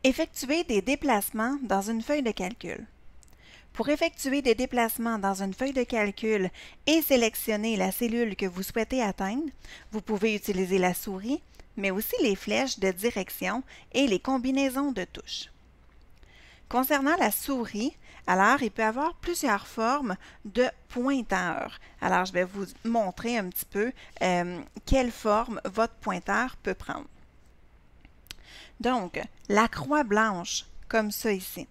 Effectuer des déplacements dans une feuille de calcul. Pour effectuer des déplacements dans une feuille de calcul et sélectionner la cellule que vous souhaitez atteindre, vous pouvez utiliser la souris, mais aussi les flèches de direction et les combinaisons de touches. Concernant la souris, alors il peut y avoir plusieurs formes de pointeur. Alors je vais vous montrer un petit peu quelle forme votre pointeur peut prendre. Donc, la croix blanche, comme ça ici.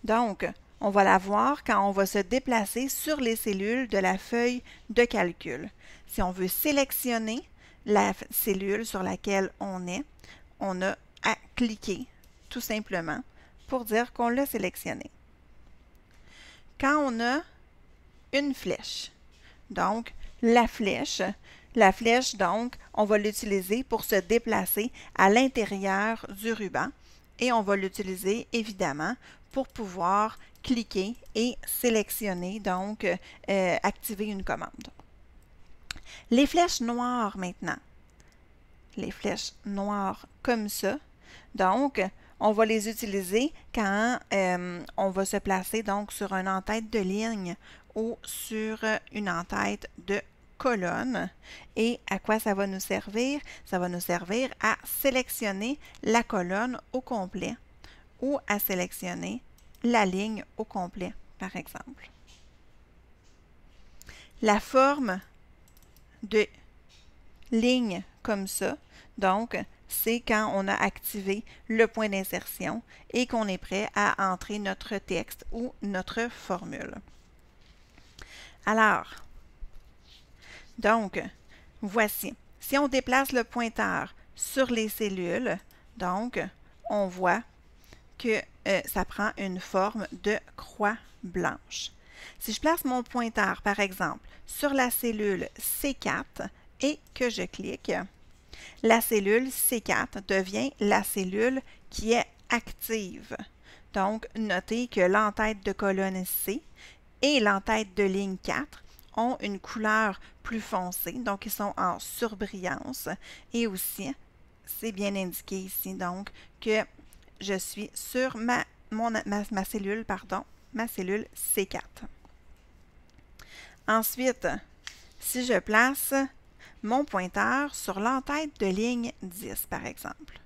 Donc, on va la voir quand on va se déplacer sur les cellules de la feuille de calcul. Si on veut sélectionner la cellule sur laquelle on est, on a à cliquer, tout simplement, pour dire qu'on l'a sélectionné. Quand on a une flèche, donc la flèche, donc, on va l'utiliser pour se déplacer à l'intérieur du ruban et on va l'utiliser évidemment pour pouvoir cliquer et sélectionner, donc activer une commande. Les flèches noires maintenant. Les flèches noires comme ça. Donc, on va les utiliser quand on va se placer donc sur une en-tête de ligne ou sur une en-tête de colonne. Et à quoi ça va nous servir? Ça va nous servir à sélectionner la colonne au complet ou à sélectionner la ligne au complet, par exemple. La forme de ligne comme ça, donc, c'est quand on a activé le point d'insertion et qu'on est prêt à entrer notre texte ou notre formule. Alors, donc, voici. Si on déplace le pointeur sur les cellules, donc, on voit que ça prend une forme de croix blanche. Si je place mon pointeur, par exemple, sur la cellule C4 et que je clique, la cellule C4 devient la cellule qui est active. Donc, notez que l'entête de colonne C et l'entête de ligne 4 ont une couleur plus foncée, donc ils sont en surbrillance. Et aussi, c'est bien indiqué ici, donc, que je suis sur ma cellule C4. Ensuite, si je place mon pointeur sur l'entête de ligne 10, par exemple,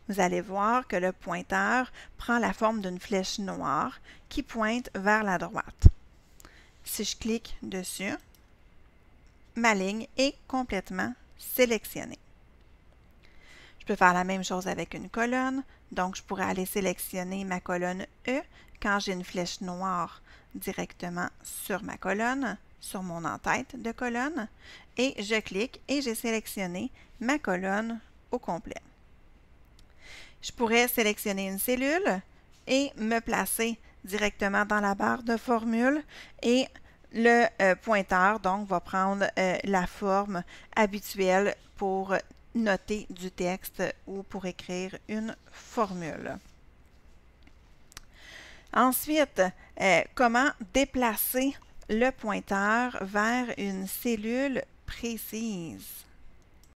vous allez voir que le pointeur prend la forme d'une flèche noire qui pointe vers la droite. Si je clique dessus, ma ligne est complètement sélectionnée. Je peux faire la même chose avec une colonne, donc je pourrais aller sélectionner ma colonne E quand j'ai une flèche noire directement sur ma colonne, sur mon en-tête de colonne, et je clique et j'ai sélectionné ma colonne au complet. Je pourrais sélectionner une cellule et me placer directement dans la barre de formule et le pointeur donc va prendre la forme habituelle pour noter du texte ou pour écrire une formule. Ensuite, comment déplacer le pointeur vers une cellule précise?